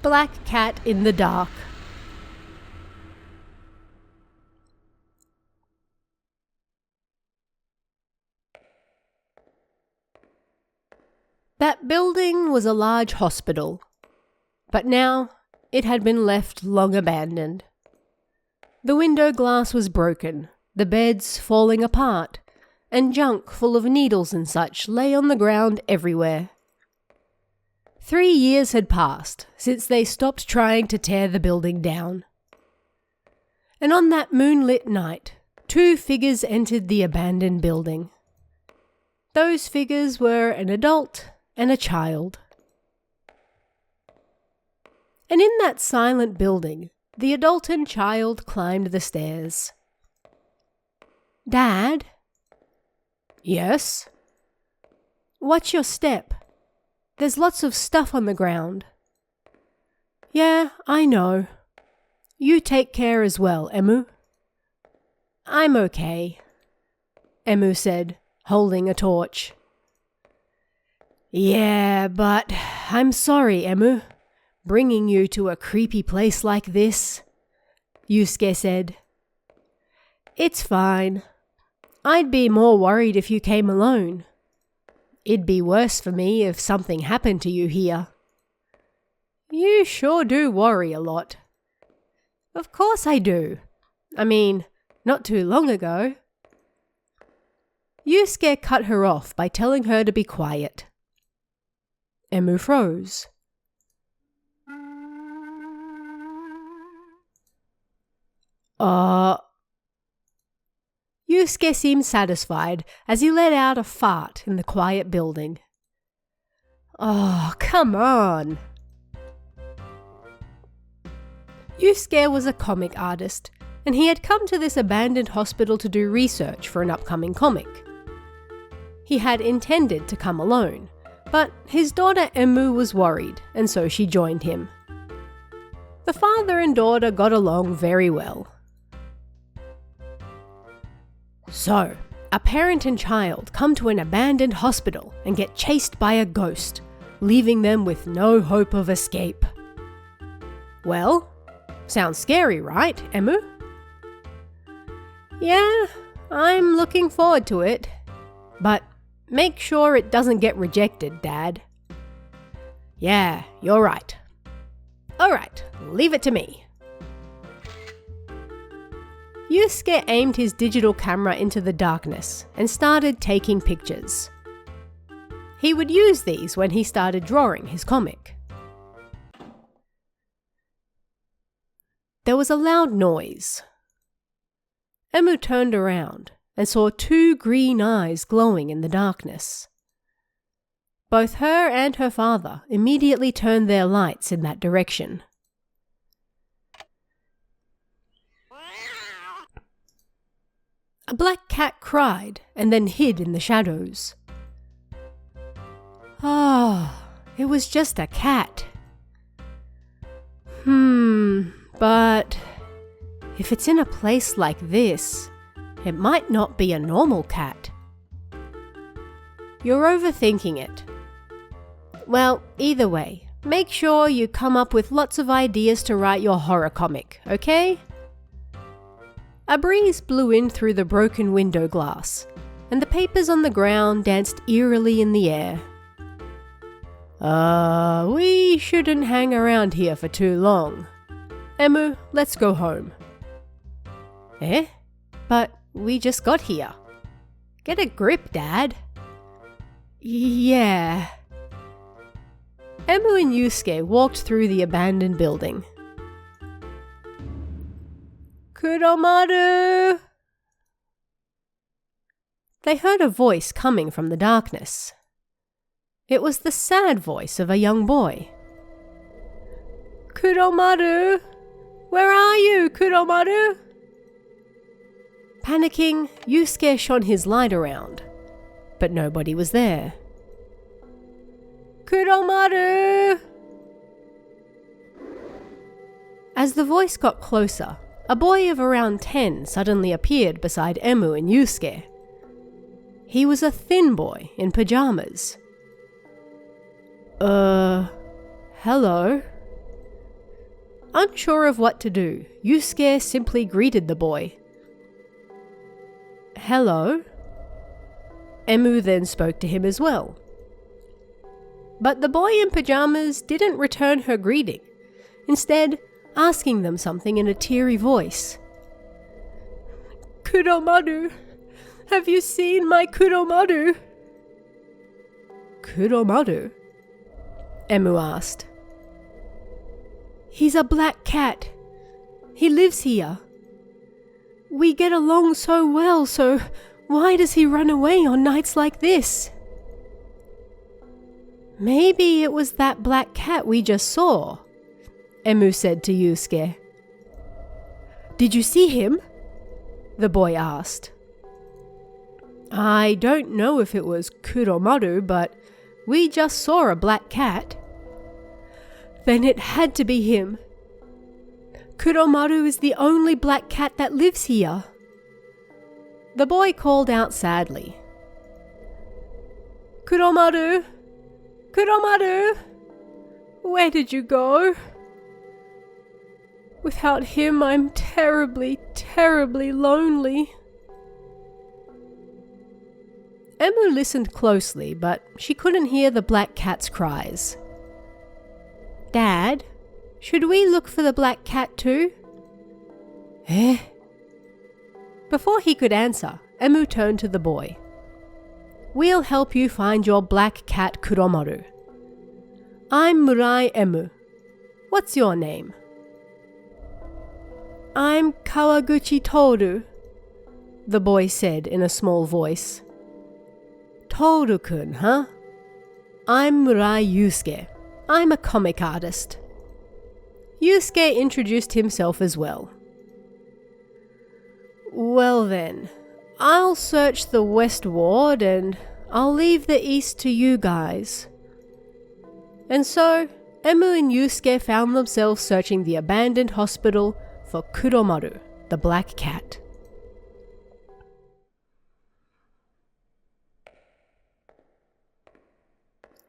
Black Cat in the Dark. That building was a large hospital, but now it had been left long abandoned. The window glass was broken, the beds falling apart, and junk full of needles and such lay on the ground everywhere. 3 years had passed since they stopped trying to tear the building down. And on that moonlit night, 2 figures entered the abandoned building. Those figures were an adult and a child. And in that silent building, the adult and child climbed the stairs. "Dad?" "Yes?" "Watch your step. There's lots of stuff on the ground." "Yeah, I know. You take care as well, Emu." "I'm okay," Emu said, holding a torch. "Yeah, but I'm sorry, Emu, bringing you to a creepy place like this," Yusuke said. "It's fine. I'd be more worried if you came alone. It'd be worse for me if something happened to you here." "You sure do worry a lot." "Of course I do. I mean, not too long ago." Yusuke cut her off by telling her to be quiet. Emu froze. Yusuke seemed satisfied as he let out a fart in the quiet building. "Oh, come on." Yusuke was a comic artist, and he had come to this abandoned hospital to do research for an upcoming comic. He had intended to come alone, but his daughter Emu was worried, and so she joined him. The father and daughter got along very well. So, a parent and child come to an abandoned hospital and get chased by a ghost, leaving them with no hope of escape. Well, sounds scary, right, Emu? "Yeah, I'm looking forward to it. But make sure it doesn't get rejected, Dad." "Yeah, you're right. All right, leave it to me." Yusuke aimed his digital camera into the darkness and started taking pictures. He would use these when he started drawing his comic. There was a loud noise. Emu turned around and saw 2 green eyes glowing in the darkness. Both her and her father immediately turned their lights in that direction. A black cat cried and then hid in the shadows. It was just a cat. But if it's in a place like this, it might not be a normal cat. You're overthinking it. Well, either way, make sure you come up with lots of ideas to write your horror comic, okay? A breeze blew in through the broken window glass, and the papers on the ground danced eerily in the air. We shouldn't hang around here for too long. Emu, let's go home." "Eh? But we just got here. Get a grip, Dad." "Yeah." Emu and Yusuke walked through the abandoned building. "Kuromaru!" They heard a voice coming from the darkness. It was the sad voice of a young boy. "Kuromaru! Where are you, Kuromaru?" Panicking, Yusuke shone his light around, but nobody was there. "Kuromaru!" As the voice got closer, a boy of around 10 suddenly appeared beside Emu and Yusuke. He was a thin boy in pajamas. Hello?" Unsure of what to do, Yusuke simply greeted the boy. "Hello." Emu then spoke to him as well. But the boy in pajamas didn't return her greeting, instead asking them something in a teary voice. "Kuromaru, have you seen my Kuromaru?" "Kuromaru?" Emu asked. "He's a black cat. He lives here. We get along so well, so why does he run away on nights like this?" "Maybe it was that black cat we just saw," Emu said to Yusuke. "Did you see him?" the boy asked. "I don't know if it was Kuromaru, but we just saw a black cat." "Then it had to be him. Kuromaru is the only black cat that lives here." The boy called out sadly. "Kuromaru! Kuromaru! Where did you go? Without him, I'm terribly, terribly lonely." Emu listened closely, but she couldn't hear the black cat's cries. "Dad, should we look for the black cat too?" "Eh?" Before he could answer, Emu turned to the boy. "We'll help you find your black cat Kuromaru. I'm Murai Emu. What's your name?" "I'm Kawaguchi Toru," the boy said in a small voice. "Toru-kun, huh? I'm Murai Yusuke. I'm a comic artist." Yusuke introduced himself as well. "Well then, I'll search the West Ward and I'll leave the East to you guys." And so, Emu and Yusuke found themselves searching the abandoned hospital for Kuromaru, the black cat.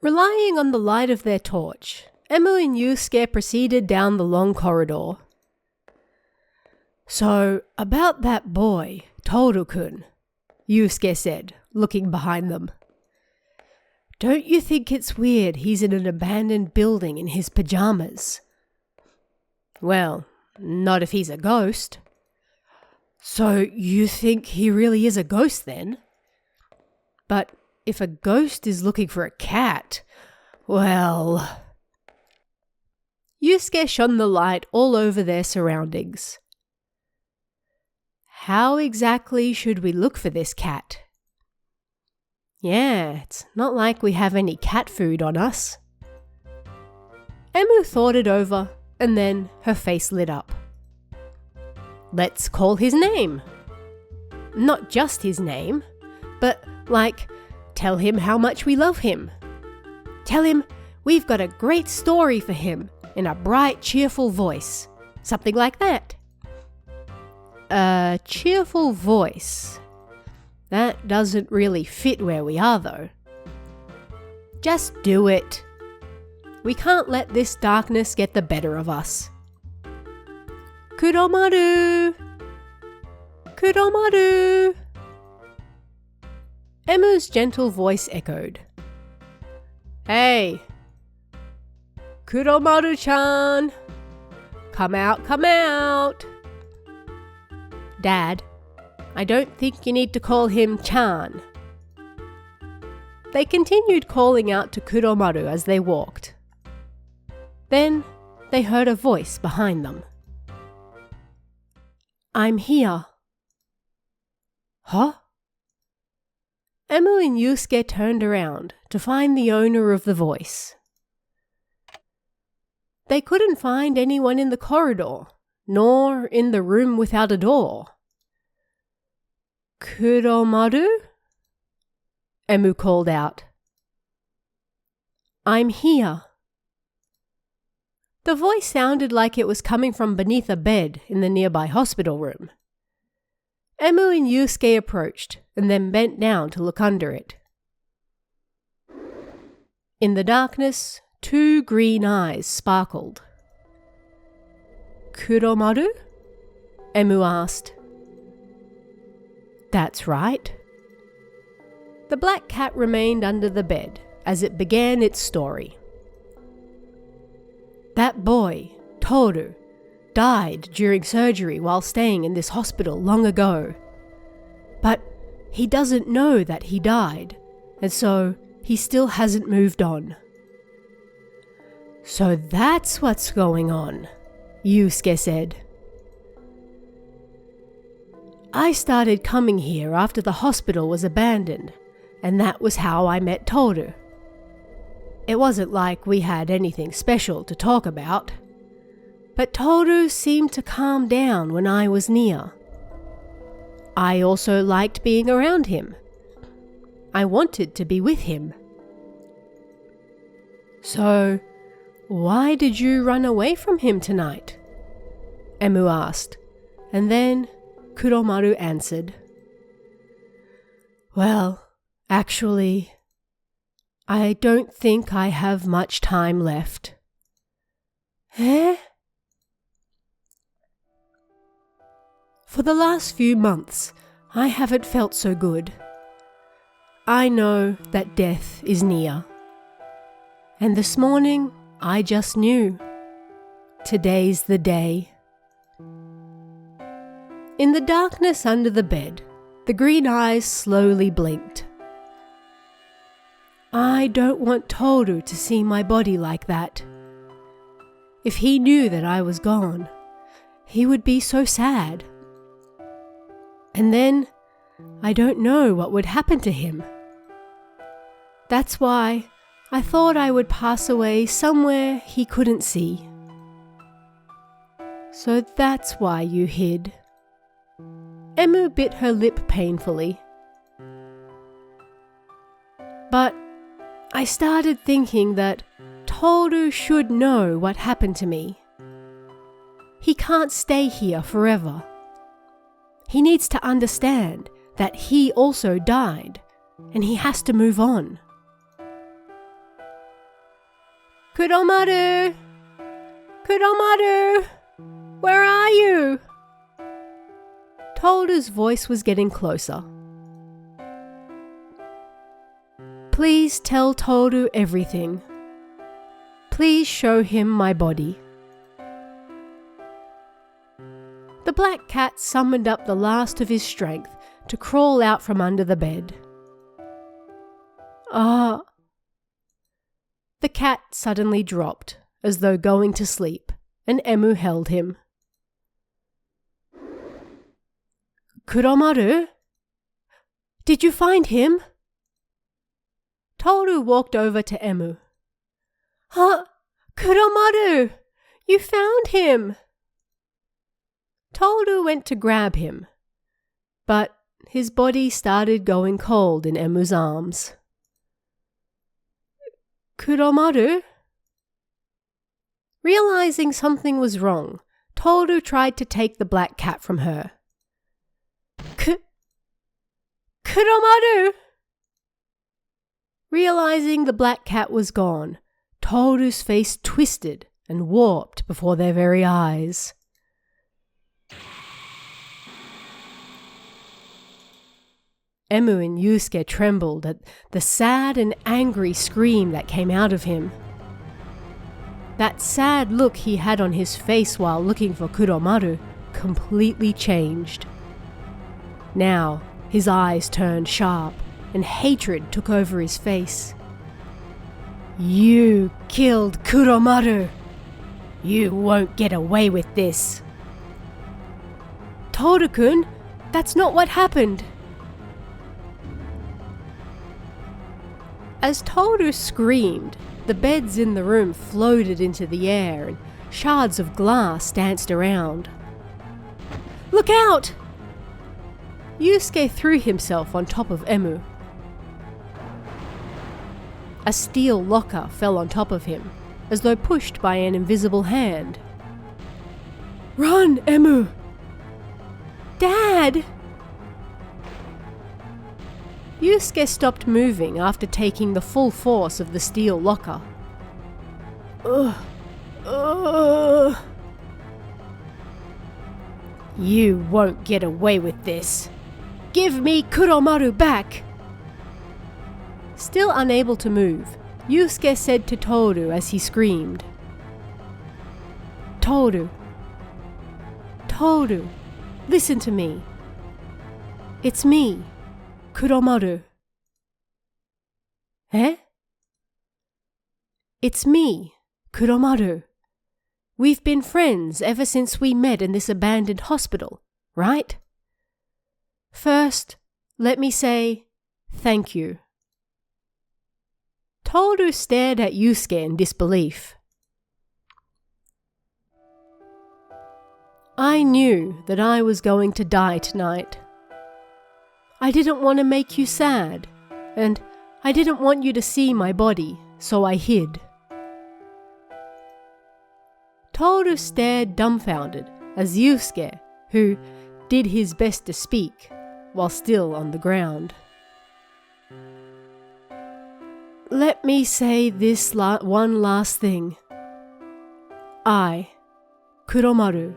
Relying on the light of their torch, Emu and Yusuke proceeded down the long corridor. "So, about that boy, Toru-kun," Yusuke said, looking behind them. "Don't you think it's weird he's in an abandoned building in his pajamas?" "Well, not if he's a ghost." "So you think he really is a ghost then?" "But if a ghost is looking for a cat, well..." Yusuke shone the light all over their surroundings. "How exactly should we look for this cat?" "Yeah, it's not like we have any cat food on us." Emu thought it over, and then her face lit up. "Let's call his name. Not just his name, but tell him how much we love him. Tell him we've got a great story for him in a bright, cheerful voice. Something like that." "A cheerful voice. That doesn't really fit where we are, though." "Just do it. We can't let this darkness get the better of us." "Kuromaru! Kuromaru!" Emu's gentle voice echoed. "Hey! Kuromaru-chan! Come out, come out!" "Dad, I don't think you need to call him Chan." They continued calling out to Kuromaru as they walked. Then they heard a voice behind them. "I'm here." "Huh?" Emu and Yusuke turned around to find the owner of the voice. They couldn't find anyone in the corridor, nor in the room without a door. "Kuromaru?" Emu called out. "I'm here." The voice sounded like it was coming from beneath a bed in the nearby hospital room. Emu and Yusuke approached and then bent down to look under it. In the darkness, 2 green eyes sparkled. Kuromaru? Emu asked. That's right. The black cat remained under the bed as it began its story. That boy, Toru, died during surgery while staying in this hospital long ago. But he doesn't know that he died, and so he still hasn't moved on. So that's what's going on, Yusuke said. I started coming here after the hospital was abandoned, and that was how I met Toru. It wasn't like we had anything special to talk about, but Toru seemed to calm down when I was near. I also liked being around him. I wanted to be with him. So, why did you run away from him tonight? Emu asked, and then Kuromaru answered. Well, actually, I don't think I have much time left. Eh? For the last few months, I haven't felt so good. I know that death is near. And this morning, I just knew. Today's the day. In the darkness under the bed, the green eyes slowly blinked. I don't want Toru to see my body like that. If he knew that I was gone, he would be so sad. And then, I don't know what would happen to him. That's why I thought I would pass away somewhere he couldn't see. So that's why you hid. Emu bit her lip painfully. But I started thinking that Toru should know what happened to me. He can't stay here forever. He needs to understand that he also died, and he has to move on. Kuromaru! Kuromaru! Where are you? Toru's voice was getting closer. Please tell Toru everything. Please show him my body. The black cat summoned up the last of his strength to crawl out from under the bed. Ah! The cat suddenly dropped, as though going to sleep, and Emu held him. Kuromaru? Did you find him? Toru walked over to Emu. Huh? Kuromaru! You found him! Toru went to grab him, but his body started going cold in Emu's arms. Kuromaru? Realizing something was wrong, Toru tried to take the black cat from her. Kuromaru! Realizing the black cat was gone, Toru's face twisted and warped before their very eyes. Emu and Yusuke trembled at the sad and angry scream that came out of him. That sad look he had on his face while looking for Kuromaru completely changed. Now, his eyes turned sharp, and hatred took over his face. You killed Kuromaru! You won't get away with this! Toru-kun, that's not what happened! As Toru screamed, the beds in the room floated into the air and shards of glass danced around. Look out! Yusuke threw himself on top of Emu. A steel locker fell on top of him, as though pushed by an invisible hand. Run, Emu! Dad! Yusuke stopped moving after taking the full force of the steel locker. You won't get away with this. Give me Kuromaru back! Still unable to move, Yusuke said to Toru as he screamed, Toru, Toru, listen to me. It's me, Kuromaru. Eh? It's me, Kuromaru. We've been friends ever since we met in this abandoned hospital, right? First, let me say thank you. Toru stared at Yusuke in disbelief. I knew that I was going to die tonight. I didn't want to make you sad, and I didn't want you to see my body, so I hid. Toru stared dumbfounded as Yusuke, who did his best to speak while still on the ground. Let me say this one last thing. I, Kuromaru,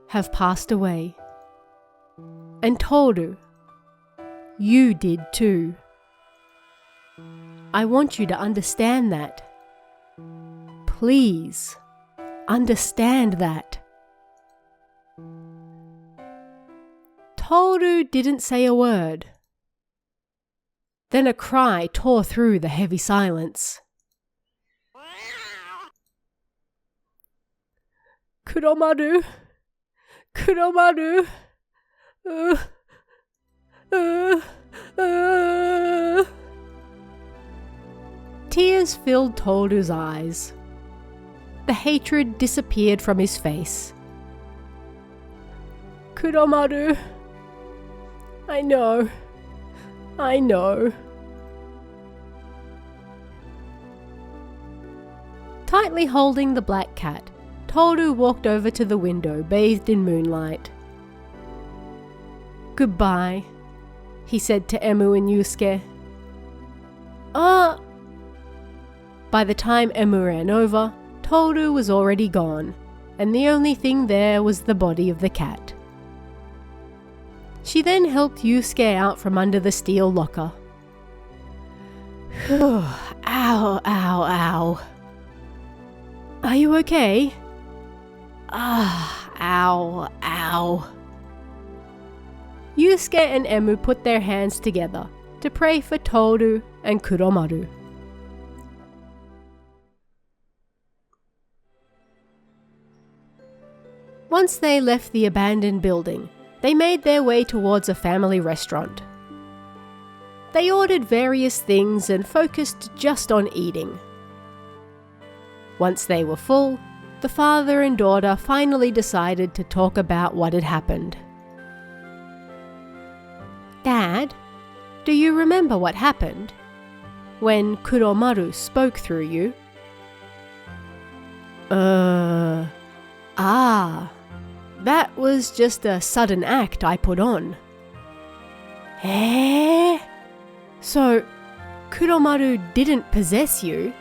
have passed away. And Toru, you did too. I want you to understand that. Please, understand that. Toru didn't say a word. Then a cry tore through the heavy silence. Kuromaru! Kuromaru! Tears filled Toru's eyes. The hatred disappeared from his face. Kuromaru! I know. Tightly holding the black cat, Toru walked over to the window bathed in moonlight. Goodbye, he said to Emu and Yusuke. By the time Emu ran over, Toru was already gone, and the only thing there was the body of the cat. She then helped Yusuke out from under the steel locker. Ow, ow, ow. Are you okay? Ow, ow. Yusuke and Emu put their hands together to pray for Toru and Kuromaru. Once they left the abandoned building, they made their way towards a family restaurant. They ordered various things and focused just on eating. Once they were full, the father and daughter finally decided to talk about what had happened. Dad, do you remember what happened when Kuromaru spoke through you? That was just a sudden act I put on. Eh? So, Kuromaru didn't possess you?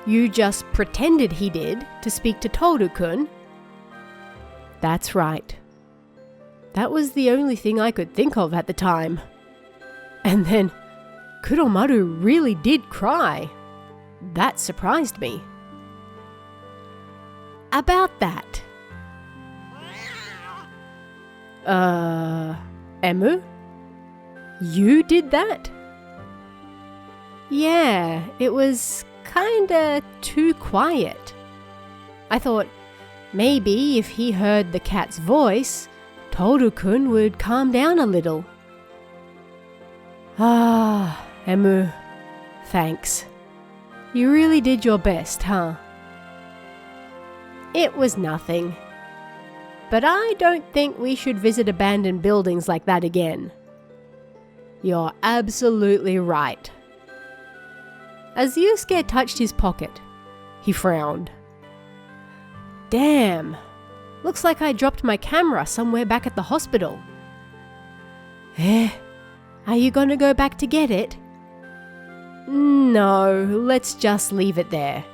You just pretended he did to speak to Toru-kun? That's right. That was the only thing I could think of at the time. And then, Kuromaru really did cry. That surprised me. About that. Emu? You did that? Yeah, it was kinda too quiet. I thought maybe if he heard the cat's voice, Toru-kun would calm down a little. Emu, thanks. You really did your best, huh? It was nothing. But I don't think we should visit abandoned buildings like that again. You're absolutely right. As Yusuke touched his pocket, he frowned. Damn, looks like I dropped my camera somewhere back at the hospital. Are you gonna go back to get it? No, let's just leave it there.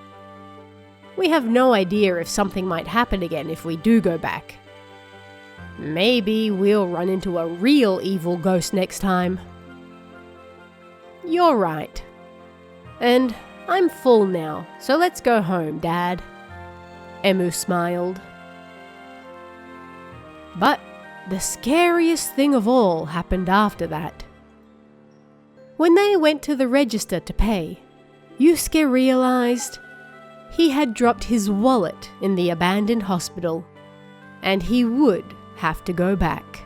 We have no idea if something might happen again if we do go back. Maybe we'll run into a real evil ghost next time. You're right. And I'm full now, so let's go home, Dad. Emu smiled. But the scariest thing of all happened after that. When they went to the register to pay, Yusuke realized he had dropped his wallet in the abandoned hospital, and he would have to go back.